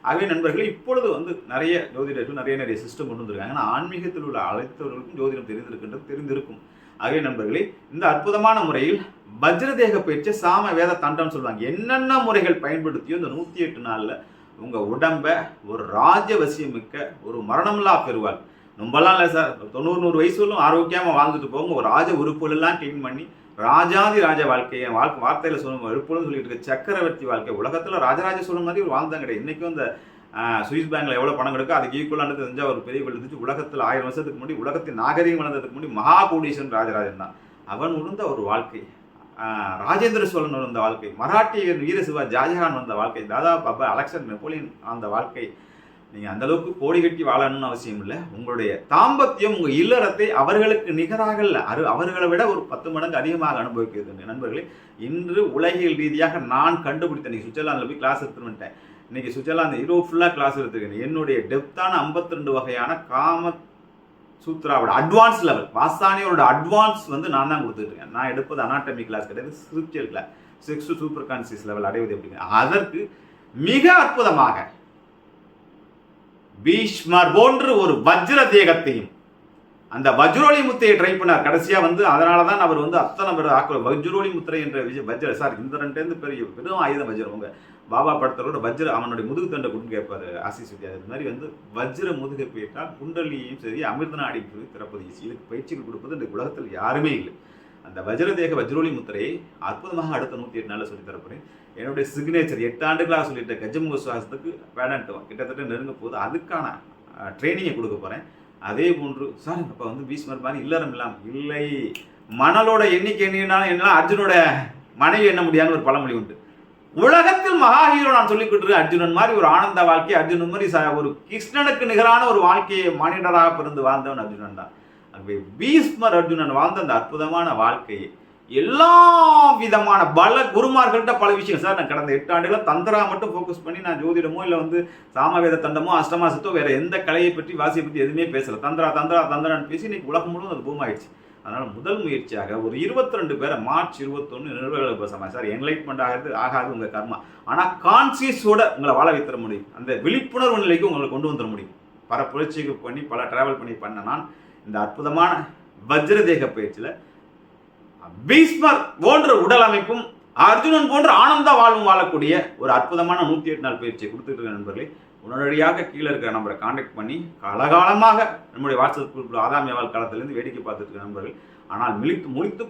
ஆகவே நண்பர்களே, இப்பொழுது வந்து நிறைய ஜோதிடர்கள் நிறைய சிஸ்டம் கொண்டு வந்திருக்காங்க. ஆனால் ஆன்மீகத்தில் உள்ள அழைத்தவர்களுக்கும் ஜோதிடம் தெரிந்திருக்கும். ஆகவே நண்பர்களே, இந்த அற்புதமான முறையில் வஜ்ரதேக பயிற்சியை சாம வேத தண்டம் சொல்லுவாங்க. என்னென்ன முறைகள் பயன்படுத்தியோ இந்த 108 நாளில் உங்கள் உடம்ப ஒரு ராஜவசியமிக்க ஒரு மரணமில்லா பெறுவாள். ரொம்பலாம் இல்லை சார், 90-100 வயசுலும் ஆரோக்கியமாக வாழ்ந்துட்டு போங்க. ஒரு ராஜ உறுப்புகளெல்லாம் கிளீன் பண்ணி ராஜாதி ராஜ வாழ்க்கையை வார்த்தையில் சொல்லும் எப்பொழுதும் சொல்லிட்டு இருக்க சக்கரவர்த்தி வாழ்க்கை. உலகத்தில் ராஜராஜ சோழன் மாதிரி ஒரு வாழ்ந்தான் கிடையாது. இன்றைக்கும் இந்த சுவிஸ் பேங்கில் எவ்வளோ பணம் கிடைக்கும் அதுக்கு ஈக்குவலானது தெரிஞ்சால் ஒரு பெரிய இருந்துச்சு. உலகத்தில் 1000 வருஷத்துக்கு முன்னாடி உலகத்தின் நாகரீகம் வளர்ந்ததுக்கு முன்னாடி மகாகோடீஸ்வரன் ராஜராஜன் தான். அவன் உணர்ந்த ஒரு வாழ்க்கை, ராஜேந்திர சோழன் வந்த வாழ்க்கை, மராட்டிய வீரசிவா ஜாஜஹான் வந்த வாழ்க்கை, தாதா பாபா அலெக்சாண்டர் நெப்போலியன் அந்த வாழ்க்கை. நீங்கள் அந்தளவுக்கு கோடி கட்டி வாழணும்னு அவசியம் இல்லை. உங்களுடைய தாம்பத்தியம் உங்கள் இல்லறத்தை அவர்களுக்கு நிகராக இல்லை, அவர்களை விட ஒரு 10 மடங்கு அதிகமாக அனுபவிக்கிறது. நண்பர்களே, இன்று உலகியல் ரீதியாக நான் கண்டுபிடித்தேன். இன்றைக்கி சுவிட்சர்லாந்தில் போய் கிளாஸ் எடுத்துட்டு வந்துட்டேன். இன்றைக்கி சுவிட்சர்லாந்து இரவு ஃபுல்லாக கிளாஸ் எடுத்துருக்கேன். என்னுடைய டெப்த்தான 52 வகையான காம சூத்ராவோட அட்வான்ஸ் லெவல், வாசானியோட அட்வான்ஸ் வந்து நான் தான் கொடுத்துட்ருக்கேன். நான் எடுப்பது அனாட்டமி கிளாஸ் கிடையாது, spiritual class. Sex super conscious level அடைவது எப்படிங்க. அதற்கு மிக அற்புதமாக பீஷ்மர் போன்று ஒரு வஜ்ர தேகத்தையும் அந்த வஜ்ரோலி முத்தையை ட்ரை பண்ணார் கடைசியாக வந்து. அதனால தான் அவர் வந்து அத்தனை பேர் வஜ்ரோலி முத்திரை என்ற வஜ்ர சார் இந்திரன்ட்டு பெரிய பெரும் ஆயுதம் வஜ்ரம். உங்க பாபா படத்தோட வஜ்ர அவனுடைய முதுகு தண்டை கொடுன்னு கேட்பாரு ஆசிஸ் வித்யா. அது மாதிரி வந்து வஜ்ர முதுகை போயிட்டால் குண்டலியும் சரி அமிர்தநாடியும் சரி திறப்பது ஈஸி. இதுக்கு பயிற்சிகள் கொடுப்பது இந்த உலகத்தில் யாருமே இல்லை. அந்த வஜ்ரதேக வஜ்ரோலி முத்திரையை அற்புதமாக அடுத்த 108 நாளில் சொல்லி தரப்போறேன். என்னுடைய சிக்னேச்சர் 8 ஆண்டுகளாக சொல்லிட்ட கஜமுக சுவாசத்துக்கு பேடன்ட் கிட்டத்தட்ட நெருங்க போது அதுக்கான ட்ரைனிங்கை கொடுக்க போகிறேன். அதே போன்று சார் அப்போ வந்து பீஷ்மர் மாதிரி இல்லறம் இல்லாமல் இல்லை, மணலோட எண்ணிக்கை எண்ணினாலும் என்னால் அர்ஜுனோட மனைவி எண்ண முடியாதுன்னு ஒரு பழமொழி உண்டு. உலகத்தில் மகா ஹீரோ நான் சொல்லிக்கிட்டு அர்ஜுனன் மாதிரி ஒரு ஆனந்த வாழ்க்கை, அர்ஜுனன் மாதிரி ஒரு கிருஷ்ணனுக்கு நிகரான ஒரு வாழ்க்கையை மனிதராக பிறந்து வாழ்ந்தவன் அர்ஜுனன் தான். ஆகவே பீஷ்மர் அர்ஜுனன் வாழ்ந்த அந்த அற்புதமான வாழ்க்கையை எல்லா விதமான பல குருமார்கள்ட்ட பல விஷயம் சார். நான் கடந்த 8 ஆண்டுகளாக தந்திரா மட்டும் ஃபோக்கஸ் பண்ணி நான் ஜோதிடமோ இல்லை வந்து சாமவேத தண்டமோ அஷ்டமாசத்தோ வேற எந்த கலையை பற்றி வாசியை பற்றி எதுவுமே பேசல. தந்திரான்னு பேசி இன்னைக்கு உலகம் முழுவதும் அது பூம் ஆயிடுச்சு. அதனால் முதல் முயற்சியாக ஒரு 22 பேரை மார்ச் 21 நிறுவனங்களுக்கு பேசாமல் சார் என்லைட்மெண்ட் ஆகாது உங்கள் கர்மா, ஆனால் கான்சியஸோட உங்களை வாழ வைத்தர முடியும். அந்த விழிப்புணர்வு நிலைக்கு உங்களை கொண்டு வந்துட முடியும். பல புரட்சிக்கு பண்ணி பல டிராவல் பண்ண நான் இந்த அற்புதமான வஜ்ரதேக பயிற்சியில் பீஷ்மர் போன்ற உடல் அமைப்பும் அர்ஜுனன் போன்ற ஆனந்த வாழ்வும் வாழக்கூடிய ஒரு அற்புதமான 108 நாள் பயிற்சியை கொடுத்துட்டு இருக்க நண்பர்களே, உடனடியாக கீழே இருக்கிற நம்பரை கான்டாக்ட் பண்ணி காலகாலமாக நம்முடைய வாட்ஸ்அப் குரூப்பில் ஆதாமியவாள் காலத்திலேருந்து வேடிக்கை பார்த்துட்டு இருக்க நண்பர்கள். ஆனால் முழித்து